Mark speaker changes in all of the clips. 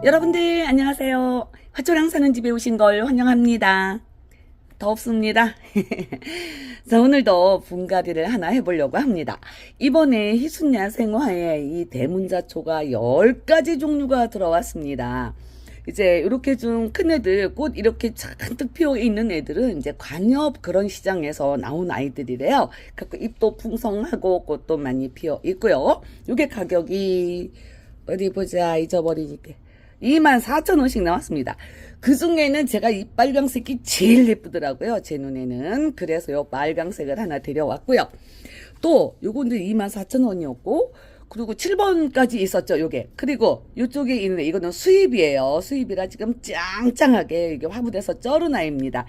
Speaker 1: 여러분들 안녕하세요. 화초랑 사는 집에 오신 걸 환영합니다. 덥습니다. 자, 오늘도 분갈이를 하나 해보려고 합니다. 이번에 희순야 생화에 이 대문자초가 10가지 종류가 들어왔습니다. 이제 이렇게 좀 큰 애들, 꽃 이렇게 잔뜩 피어 있는 애들은 이제 관엽 그런 시장에서 나온 아이들이래요. 갖고 잎도 풍성하고 꽃도 많이 피어 있고요. 요게 가격이 어디 보자, 잊어버리니까 24,000원씩 나왔습니다. 그 중에는 제가 이 빨강색이 제일 예쁘더라고요. 제 눈에는. 그래서 요 빨강색을 하나 데려왔고요. 또 요건도 24,000원이었고 그리고 7번까지 있었죠, 요게. 그리고 요쪽에 있는 이거는 수입이에요. 수입이라 지금 짱짱하게 이게 화분에서 쩔은 아이입니다.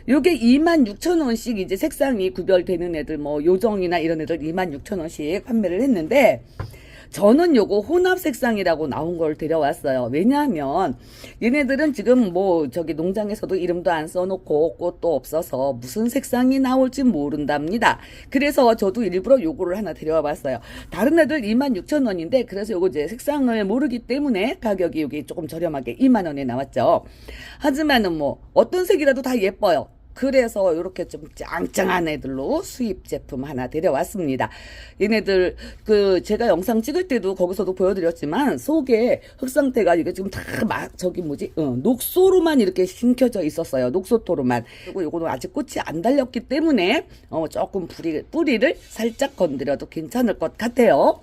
Speaker 1: 요게 26,000원씩 이제 색상이 구별되는 애들 뭐 요정이나 이런 애들 26,000원씩 판매를 했는데 저는 요거 혼합 색상이라고 나온 걸 데려왔어요. 왜냐하면 얘네들은 지금 뭐 저기 농장에서도 이름도 안 써놓고 꽃도 없어서 무슨 색상이 나올지 모른답니다. 그래서 저도 일부러 요거를 하나 데려와 봤어요. 다른 애들 26,000원인데 그래서 요거 이제 색상을 모르기 때문에 가격이 여기 조금 저렴하게 2만원에 나왔죠. 하지만은 뭐 어떤 색이라도 다 예뻐요. 그래서 이렇게 좀 짱짱한 애들로 수입 제품 하나 데려왔습니다. 얘네들 그 제가 영상 찍을 때도 거기서도 보여드렸지만 속에 흙 상태가 이게 지금 다 저기 뭐지 녹소로만 이렇게 심겨져 있었어요. 녹소토로만. 그리고 요거는 아직 꽃이 안 달렸기 때문에 조금 뿌리를 살짝 건드려도 괜찮을 것 같아요.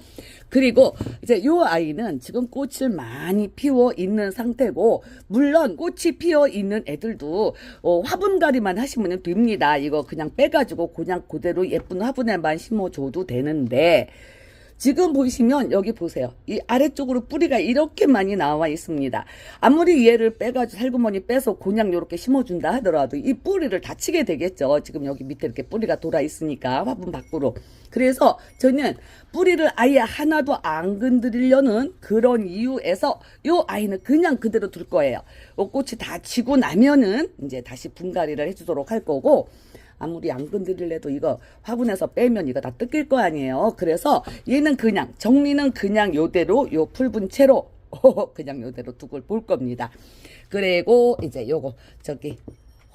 Speaker 1: 그리고 이제 요 아이는 지금 꽃을 많이 피워 있는 상태고 물론 꽃이 피어 있는 애들도 화분갈이만 하시면 됩니다. 이거 그냥 빼가지고 그냥 그대로 예쁜 화분에만 심어줘도 되는데 지금 보시면 여기 보세요. 이 아래쪽으로 뿌리가 이렇게 많이 나와 있습니다. 아무리 얘를 빼가지고 살구머니 빼서 그냥 이렇게 심어준다 하더라도 이 뿌리를 다치게 되겠죠. 지금 여기 밑에 이렇게 뿌리가 돌아 있으니까 화분 밖으로. 그래서 저는 뿌리를 아예 하나도 안 건드리려는 그런 이유에서 이 아이는 그냥 그대로 둘 거예요. 요 꽃이 다 지고 나면은 이제 다시 분갈이를 해주도록 할 거고 아무리 안 건드릴래도 이거 화분에서 빼면 이거 다 뜯길 거 아니에요. 그래서 얘는 그냥 정리는 그냥 요대로 요 풀분 채로 그냥 요대로 두고 볼 겁니다. 그리고 이제 요거 저기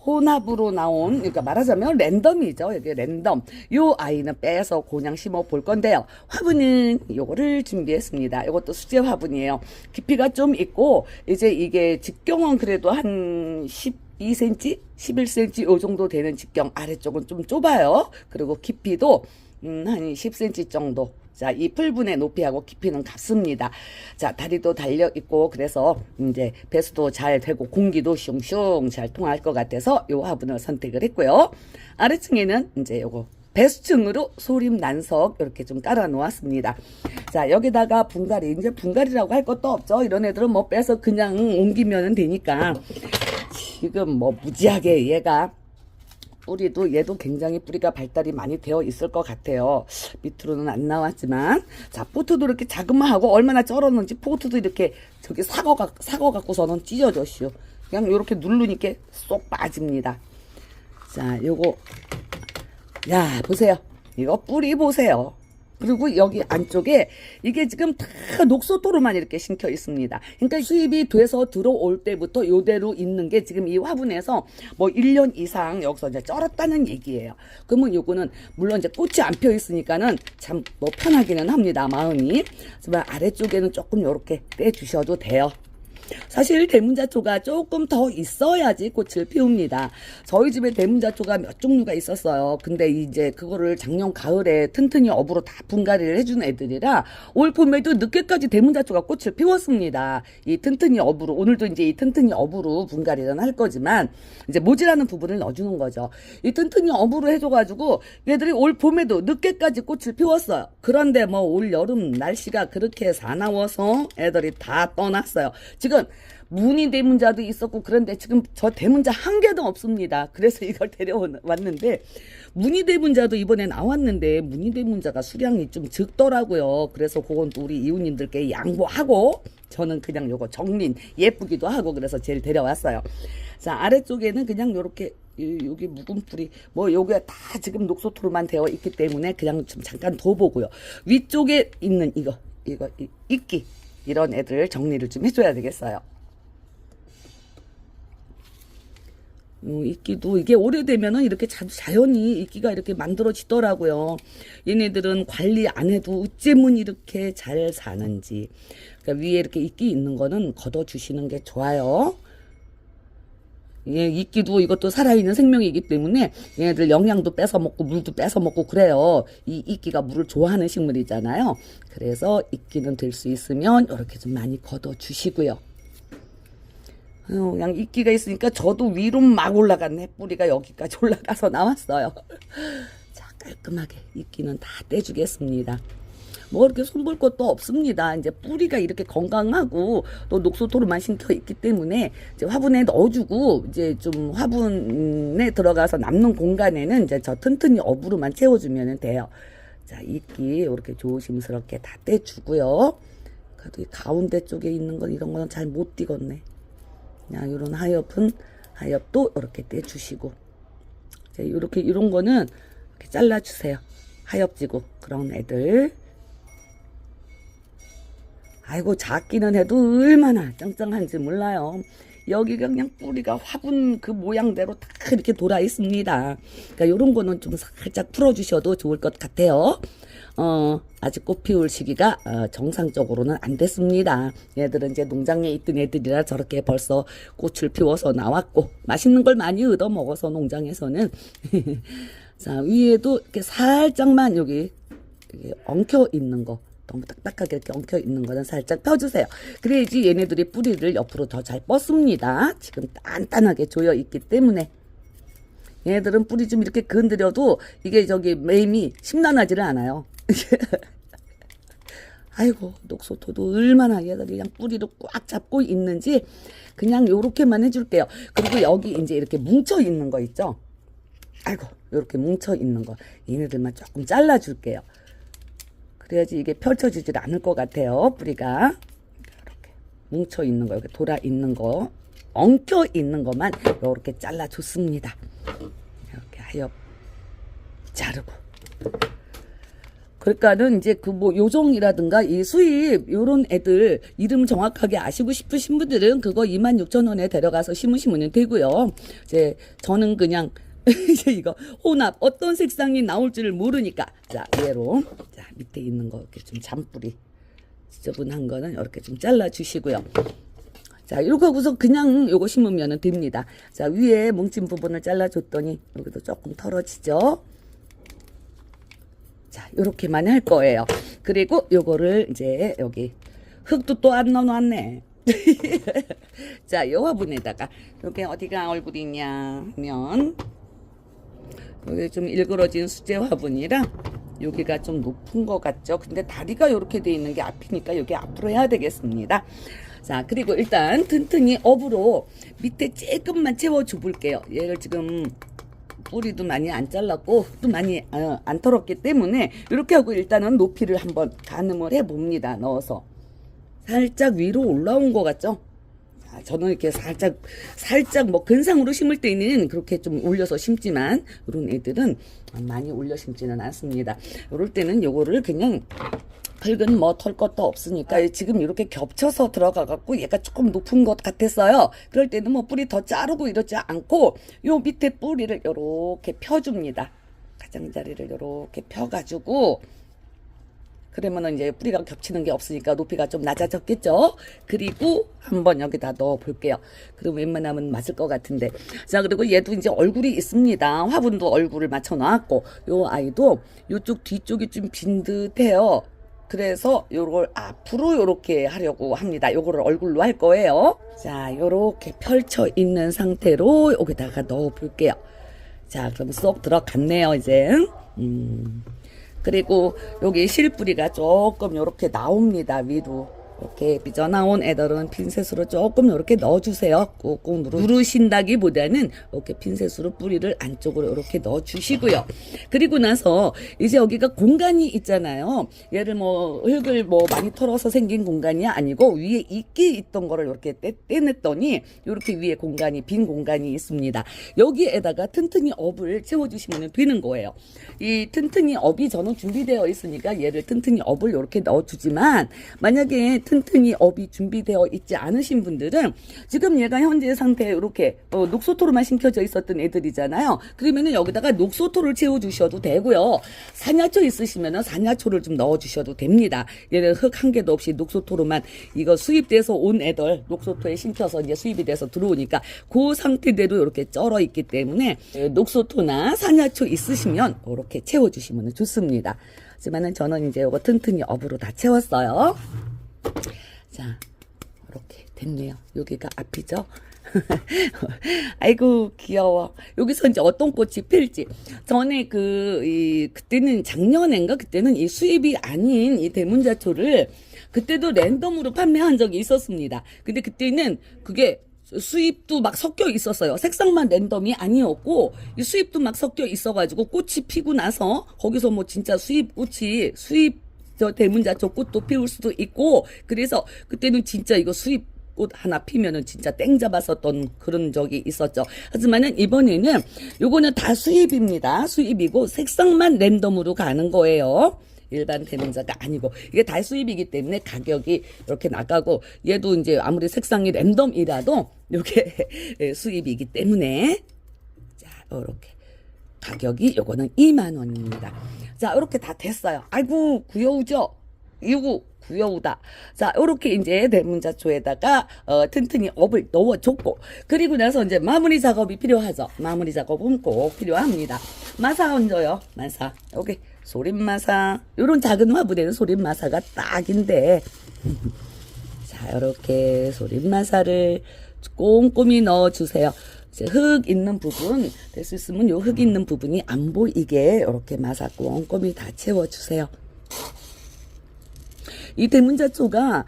Speaker 1: 혼합으로 나온 그러니까 말하자면 랜덤이죠. 이게 랜덤. 요 아이는 빼서 그냥 심어 볼 건데요. 화분은 요거를 준비했습니다. 요것도 수제 화분이에요. 깊이가 좀 있고 이제 이게 직경은 그래도 한 12cm, 11cm 요 정도 되는 직경. 아래쪽은 좀 좁아요. 그리고 깊이도 한 10cm 정도. 자, 이 풀분의 높이하고 깊이는 같습니다. 자, 다리도 달려 있고 그래서 이제 배수도 잘 되고 공기도 슝슝 잘 통할 것 같아서 요 화분을 선택을 했고요. 아래층에는 이제 요거 배수층으로 소림 난석 이렇게 좀 깔아 놓았습니다. 자, 여기다가 분갈이 이제 분갈이라고 할 것도 없죠. 이런 애들은 뭐 빼서 그냥 옮기면 되니까 지금 뭐 무지하게 얘가 뿌리도 얘도 굉장히 뿌리가 발달이 많이 되어 있을 것 같아요. 밑으로는 안 나왔지만 자 포트도 이렇게 자그마하고 얼마나 쩔었는지 포트도 이렇게 저기 사거 갖고서는 찢어졌슈. 그냥 이렇게 누르니까 쏙 빠집니다. 자 요거 야 보세요. 이거 뿌리 보세요. 그리고 여기 안쪽에 이게 지금 다 녹소토로만 이렇게 심겨 있습니다. 그러니까 수입이 돼서 들어올 때부터 요대로 있는 게 지금 이 화분에서 뭐 1년 이상 여기서 이제 쩔었다는 얘기예요. 그러면 요거는 물론 이제 꽃이 안 펴 있으니까는 참 뭐 편하기는 합니다. 마음이. 하지만 아래쪽에는 조금 요렇게 떼주셔도 돼요. 사실 대문자초가 조금 더 있어야지 꽃을 피웁니다. 저희 집에 대문자초가 몇 종류가 있었어요. 근데 이제 그거를 작년 가을에 튼튼이 업으로 다 분갈이를 해준 애들이라 올 봄에도 늦게까지 대문자초가 꽃을 피웠습니다. 이 튼튼이 업으로 오늘도 이제 이 튼튼이 업으로 분갈이는 할 거지만 이제 모자라는 부분을 넣어주는 거죠. 이 튼튼이 업으로 해줘가지고 얘들이 올 봄에도 늦게까지 꽃을 피웠어요. 그런데 뭐 올 여름 날씨가 그렇게 사나워서 애들이 다 떠났어요. 지금 무늬 대문자도 있었고 그런데 지금 저 대문자 한 개도 없습니다. 그래서 이걸 데려왔는데 무늬 대문자도 이번에 나왔는데 무늬 대문자가 수량이 좀 적더라고요. 그래서 그건 또 우리 이웃님들께 양보하고 저는 그냥 요거 정린 예쁘기도 하고 그래서 제일 데려왔어요. 자 아래쪽에는 그냥 요렇게 여기 묵은 뿌리 뭐 요게 다 지금 녹소토로만 되어 있기 때문에 그냥 좀 잠깐 더 보고요. 위쪽에 있는 이거 이끼 이런 애들 정리를 좀 해줘야 되겠어요. 이끼도 이게 오래되면은 이렇게 자연히 이끼가 이렇게 만들어지더라고요. 얘네들은 관리 안 해도 어째면 이렇게 잘 사는지. 그러니까 위에 이렇게 이끼 있는 거는 걷어주시는 게 좋아요. 예, 이끼도 이것도 살아있는 생명이기 때문에 얘네들 영양도 뺏어 먹고 물도 뺏어 먹고 그래요. 이 이끼가 물을 좋아하는 식물이잖아요. 그래서 이끼는 될 수 있으면 이렇게 좀 많이 걷어 주시고요. 그냥 이끼가 있으니까 저도 위로 막 올라갔네. 뿌리가 여기까지 올라가서 나왔어요. 자, 깔끔하게 이끼는 다 떼주겠습니다. 뭐 이렇게 손볼 것도 없습니다. 이제 뿌리가 이렇게 건강하고 또 녹소토로만 심겨 있기 때문에 이제 화분에 넣어주고 이제 좀 화분에 들어가서 남는 공간에는 이제 저 튼튼히 어부로만 채워주면 돼요. 자, 이끼 이렇게 조심스럽게 다 떼주고요. 그래도 이 가운데 쪽에 있는 건 이런 거는 잘 못 띄겠네. 그냥 이런 하엽도 이렇게 떼주시고, 자, 이렇게 이런 거는 이렇게 잘라주세요. 하엽지고 그런 애들. 아이고, 작기는 해도 얼마나 짱짱한지 몰라요. 여기가 그냥 뿌리가 화분 그 모양대로 다 이렇게 돌아 있습니다. 그러니까 이런 거는 좀 살짝 풀어주셔도 좋을 것 같아요. 아직 꽃 피울 시기가 정상적으로는 안 됐습니다. 얘들은 이제 농장에 있던 애들이라 저렇게 벌써 꽃을 피워서 나왔고, 맛있는 걸 많이 얻어 먹어서 농장에서는. 자, 위에도 이렇게 살짝만 여기 엉켜 있는 거, 너무 딱딱하게 이렇게 엉켜 있는 거는 살짝 펴주세요. 그래야지 얘네들이 뿌리를 옆으로 더 잘 뻗습니다. 지금 단단하게 조여 있기 때문에. 얘네들은 뿌리 좀 이렇게 건드려도 이게 저기 매임이 심란하지를 않아요. 아이고, 녹소토도 얼마나 얘들이 그냥 뿌리를 꽉 잡고 있는지 그냥 요렇게만 해줄게요. 그리고 여기 이제 이렇게 뭉쳐 있는 거 있죠? 아이고, 요렇게 뭉쳐 있는 거 얘네들만 조금 잘라줄게요. 그래야지 이게 펼쳐지질 않을 것 같아요. 뿌리가 이렇게 뭉쳐 있는 거, 이렇게 돌아 있는 거, 엉켜 있는 것만 이렇게 잘라줬습니다. 이렇게 하엽 자르고. 그러니까는 이제 그 뭐 요정이라든가 이 수입 요런 애들 이름 정확하게 아시고 싶으신 분들은 그거 26,000원에 데려가서 심으시면 되고요. 이제 저는 그냥 이제 이거 혼합 어떤 색상이 나올지를 모르니까, 자, 얘로, 자, 밑에 있는 거 이렇게 좀 잔뿌리 지저분한 거는 이렇게 좀 잘라 주시고요. 자, 이렇게 하고서 그냥 요거 심으면 됩니다. 자, 위에 뭉친 부분을 잘라 줬더니 여기도 조금 털어지죠. 자, 요렇게만 할 거예요. 그리고 요거를 이제 여기 흙도 또 안 넣어놨네. 자, 요 화분에다가 이렇게 어디가 얼굴이 있냐 하면 여기 좀 일그러진 수제 화분이라 여기가 좀 높은 것 같죠. 근데 다리가 이렇게 돼 있는 게 앞이니까 여기 앞으로 해야 되겠습니다. 자, 그리고 일단 튼튼히 업으로 밑에 조금만 채워 줘 볼게요. 얘를 지금 뿌리도 많이 안 잘랐고 또 많이 안 털었기 때문에 이렇게 하고 일단은 높이를 한번 가늠을 해 봅니다. 넣어서 살짝 위로 올라온 것 같죠? 자, 저는 이렇게 살짝 뭐 근상으로 심을 때는 그렇게 좀 올려서 심지만 이런 애들은 많이 올려 심지는 않습니다. 이럴 때는 요거를 그냥 흙은 뭐 털 것도 없으니까 지금 이렇게 겹쳐서 들어가 갖고 얘가 조금 높은 것 같았어요. 그럴 때는 뭐 뿌리 더 자르고 이러지 않고 요 밑에 뿌리를 요렇게 펴줍니다. 가장자리를 요렇게 펴가지고, 그러면은 이제 뿌리가 겹치는 게 없으니까 높이가 좀 낮아졌겠죠. 그리고 한번 여기다 넣어 볼게요. 그럼 웬만하면 맞을 것 같은데. 자, 그리고 얘도 이제 얼굴이 있습니다. 화분도 얼굴을 맞춰 놨고, 요 아이도 요쪽 뒤쪽이 좀 빈 듯해요. 그래서 요걸 앞으로 요렇게 하려고 합니다. 요거를 얼굴로 할 거예요. 자, 요렇게 펼쳐 있는 상태로 여기다가 넣어 볼게요. 자, 그럼 쏙 들어갔네요, 이제. 그리고 여기 실뿌리가 조금 요렇게 나옵니다. 위로 이렇게 삐져나온 애들은 핀셋으로 조금 이렇게 넣어주세요. 꾹꾹 누르신다기보다는 이렇게 핀셋으로 뿌리를 안쪽으로 이렇게 넣어주시고요. 그리고 나서 이제 여기가 공간이 있잖아요. 얘를 뭐 흙을 뭐 많이 털어서 생긴 공간이 아니고 위에 이끼 있던 거를 이렇게 떼냈더니 이렇게 위에 공간이 빈 공간이 있습니다. 여기에다가 튼튼히 업을 채워주시면 되는 거예요. 이 튼튼히 업이 저는 준비되어 있으니까 얘를 튼튼히 업을 이렇게 넣어주지만, 만약에 튼튼히 업이 준비되어 있지 않으신 분들은 지금 얘가 현재 상태에 이렇게 녹소토로만 심겨져 있었던 애들이잖아요. 그러면은 여기다가 녹소토를 채워주셔도 되고요. 산야초 있으시면은 산야초를 좀 넣어주셔도 됩니다. 얘는 흙 한 개도 없이 녹소토로만 이거 수입돼서 온 애들 녹소토에 심겨서 이제 수입이 돼서 들어오니까 그 상태대로 이렇게 쩔어 있기 때문에 녹소토나 산야초 있으시면 이렇게 채워주시면 좋습니다. 하지만은 저는 이제 이거 튼튼히 업으로 다 채웠어요. 자, 이렇게 됐네요. 여기가 앞이죠. 아이고 귀여워. 여기서 이제 어떤 꽃이 필지. 전에 그때는 작년인가 그때는 이 수입이 아닌 이 대문자초를 그때도 랜덤으로 판매한 적이 있었습니다. 근데 그때는 그게 수입도 막 섞여 있었어요. 색상만 랜덤이 아니었고 이 수입도 막 섞여 있어가지고 꽃이 피고 나서 거기서 뭐 진짜 수입 저 대문자초 꽃도 피울 수도 있고 그래서 그때는 진짜 이거 수입 꽃 하나 피면은 진짜 땡 잡았었던 그런 적이 있었죠. 하지만은 이번에는 요거는 다 수입입니다. 수입이고 색상만 랜덤으로 가는 거예요. 일반 대문자가 아니고 이게 다 수입이기 때문에 가격이 이렇게 나가고 얘도 이제 아무리 색상이 랜덤이라도 이게 수입이기 때문에 자 이렇게 가격이 요거는 2만 원입니다. 자 이렇게 다 됐어요. 아이고 귀여우죠? 이거 귀여우다. 자, 요렇게 이제 대문자초에다가 튼튼히 업을 넣어줬고 그리고 나서 이제 마무리 작업이 필요하죠. 마무리 작업은 꼭 필요합니다. 마사 얹어요. 마사. 여기 소림마사. 요런 작은 화분에는 소림마사가 딱인데 자, 요렇게 소림마사를 꼼꼼히 넣어주세요. 이제 흙 있는 부분 될 수 있으면 요 흙 있는 부분이 안 보이게 이렇게 마사 꼼꼼히 다 채워주세요. 이 대문자초가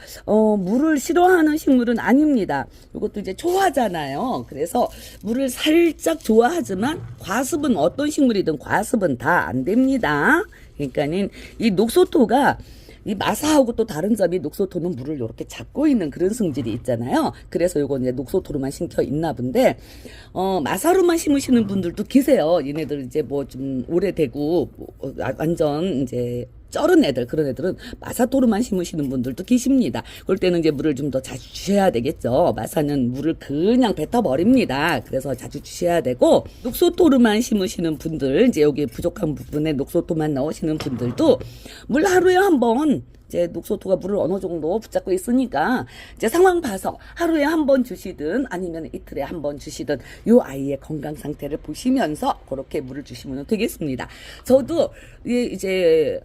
Speaker 1: 물을 싫어하는 식물은 아닙니다. 이것도 이제 초화잖아요. 그래서 물을 살짝 좋아하지만 과습은 어떤 식물이든 과습은 다 안 됩니다. 그러니까는 이 녹소토가 이 마사하고 또 다른 점이 녹소토는 물을 이렇게 잡고 있는 그런 성질이 있잖아요. 그래서 요거 이제 녹소토로만 심겨 있나 본데, 마사로만 심으시는 분들도 계세요. 얘네들 이제 뭐 좀 오래되고, 완전 이제 쩔은 애들, 그런 애들은 마사토로만 심으시는 분들도 계십니다. 그럴 때는 이제 물을 좀 더 자주 주셔야 되겠죠. 마사는 물을 그냥 뱉어버립니다. 그래서 자주 주셔야 되고, 녹소토로만 심으시는 분들, 이제 여기 부족한 부분에 녹소토만 넣으시는 분들도 물 하루에 한 번, 이제 녹소토가 물을 어느 정도 붙잡고 있으니까 이제 상황 봐서 하루에 한 번 주시든 아니면 이틀에 한 번 주시든 요 아이의 건강 상태를 보시면서 그렇게 물을 주시면 되겠습니다. 저도 이제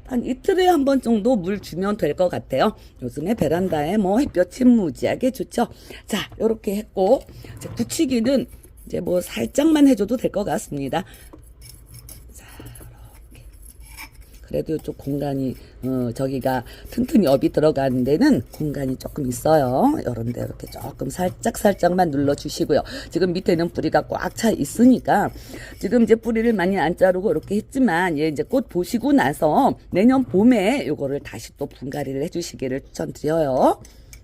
Speaker 1: 한 이틀에 한 번 정도 물 주면 될 것 같아요. 요즘에 베란다에 뭐 햇볕이 무지하게 좋죠. 자, 요렇게 했고, 이제 굳히기는 이제 뭐 살짝만 해줘도 될 것 같습니다. 자, 이렇게. 그래도 좀 공간이, 저기가 튼튼히 업이 들어가는 데는 공간이 조금 있어요. 요런데 이렇게 조금 살짝만 눌러주시고요. 지금 밑에는 뿌리가 꽉 차 있으니까 지금 이제 뿌리를 많이 안 자르고 이렇게 했지만 얘 이제 꽃 보시고 나서 내년 봄에 요거를 다시 또 분갈이를 해주시기를 추천드려요.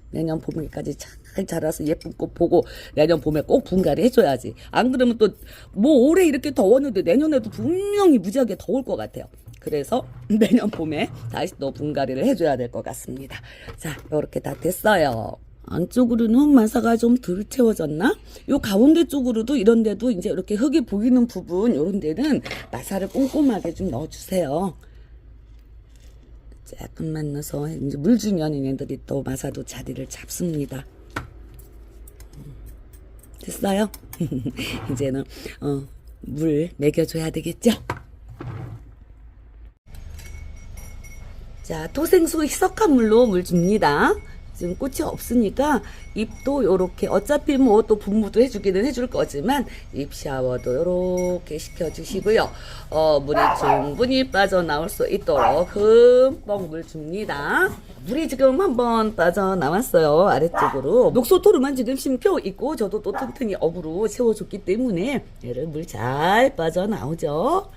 Speaker 1: 내년 봄에까지 잘 자라서 예쁜 꽃 보고 내년 봄에 꼭 분갈이 해줘야지. 안 그러면 또 뭐 올해 이렇게 더웠는데 내년에도 분명히 무지하게 더울 것 같아요. 그래서 내년 봄에 다시 또 분갈이를 해줘야 될 것 같습니다. 자, 이렇게 다 됐어요. 안쪽으로는 흙마사가 좀 덜 채워졌나? 요 가운데 쪽으로도 이런 데도 이제 이렇게 흙이 보이는 부분 요런 데는 마사를 꼼꼼하게 좀 넣어주세요. 조금만 넣어서 이제 물 주면 얘네들이 또 마사도 자리를 잡습니다. 됐어요? 이제는 물 먹여줘야 되겠죠? 자, 토생수 희석한 물로 물 줍니다. 지금 꽃이 없으니까 잎도 요렇게 어차피 뭐 또 분무도 해주기는 해줄 거지만 잎 샤워도 요렇게 시켜주시고요. 물이 충분히 빠져나올 수 있도록 흠뻑 물 줍니다. 물이 지금 한번 빠져나왔어요. 아래쪽으로. 녹소토로만 지금 심겨 있고 저도 또 튼튼히 업으로 채워줬기 때문에 얘를 물 잘 빠져나오죠.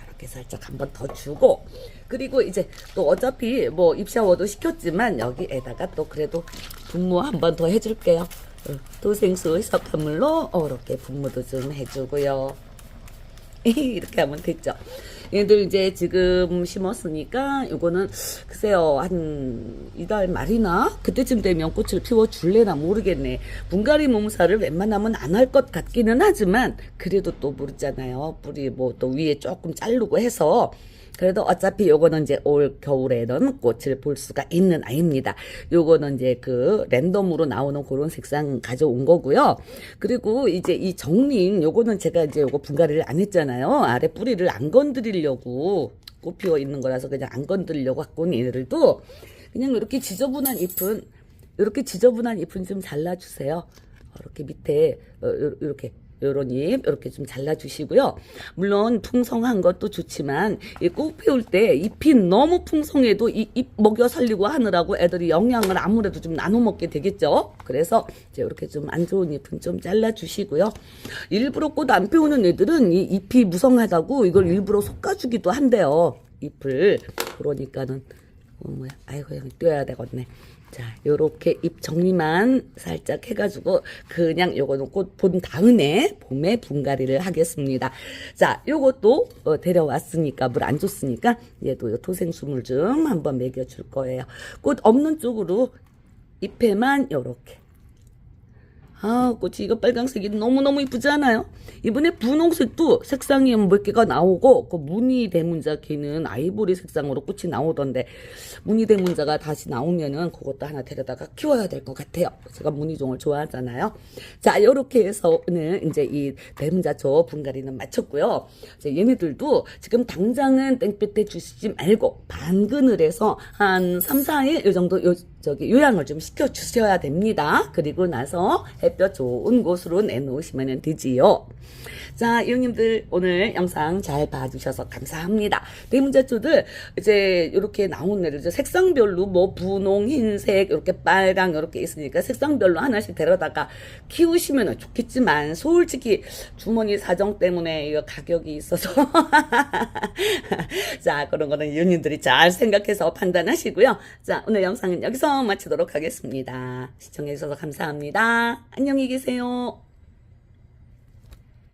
Speaker 1: 이렇게 살짝 한번 더 주고 그리고 이제 또 어차피 뭐 입샤워도 시켰지만 여기에다가 또 그래도 분무 한번 더 해줄게요. 토생수 희석한물로 이렇게 분무도 좀 해주고요. 이렇게 하면 됐죠. 얘들 이제 지금 심었으니까 요거는 글쎄요 한 이달 말이나 그때쯤 되면 꽃을 피워줄래나 모르겠네. 분갈이 몸살을 웬만하면 안 할 것 같기는 하지만 그래도 또 모르잖아요. 뿌리 뭐 또 위에 조금 자르고 해서 그래도 어차피 요거는 이제 올 겨울에는 꽃을 볼 수가 있는 아이입니다. 요거는 이제 그 랜덤으로 나오는 그런 색상 가져온 거고요. 그리고 이제 이 정린 요거는 제가 이제 요거 분갈이를 안 했잖아요. 아래 뿌리를 안 건드리려고 꽃 피워 있는 거라서 그냥 안 건드리려고 갖고 온 얘들도 그냥 이렇게 지저분한 잎은 좀 잘라주세요. 이렇게 밑에 이렇게 요런 잎 이렇게 좀 잘라주시고요. 물론 풍성한 것도 좋지만 이 꽃 피울 때 잎이 너무 풍성해도 이 잎 먹여 살리고 하느라고 애들이 영양을 아무래도 좀 나눠 먹게 되겠죠. 그래서 이제 이렇게 좀 안 좋은 잎은 좀 잘라주시고요. 일부러 꽃 안 피우는 애들은 이 잎이 무성하다고 이걸 일부러 솎아주기도 한대요. 잎을. 그러니까는 뭐야, 아이고 그냥 떼어야 되겠네. 자, 요렇게 잎 정리만 살짝 해가지고 그냥 요거는 꽃 본 다음에 봄에 분갈이를 하겠습니다. 자, 요것도 데려왔으니까 물 안 줬으니까 얘도 요 토생수물 좀 한번 먹여줄 거예요. 꽃 없는 쪽으로 잎에만 요렇게. 아, 꽃이 이거 빨강색이 너무너무 이쁘지 않아요? 이번에 분홍색도 색상이 몇 개가 나오고, 그 무늬 대문자 걔는 아이보리 색상으로 꽃이 나오던데, 무늬 대문자가 다시 나오면은 그것도 하나 데려다가 키워야 될 것 같아요. 제가 무늬종을 좋아하잖아요. 자, 요렇게 해서 오늘 이제 이 대문자초 분갈이는 마쳤고요. 이제 얘네들도 지금 당장은 땡볕에 주시지 말고, 반근을 해서 한 3, 4일 요 정도 요양을 좀 시켜 주셔야 됩니다. 그리고 나서 햇볕 좋은 곳으로 내놓으시면 되지요. 자, 이용님들 오늘 영상 잘 봐주셔서 감사합니다. 대문자초들 이제 이렇게 나온 애들 색상별로 뭐 분홍, 흰색, 이렇게 빨강 이렇게 있으니까 색상별로 하나씩 데려다가 키우시면 좋겠지만 솔직히 주머니 사정 때문에 이거 가격이 있어서 자, 그런 거는 이용님들이 잘 생각해서 판단하시고요. 자, 오늘 영상은 여기서 마치도록 하겠습니다. 시청해주셔서 감사합니다. 안녕히 계세요.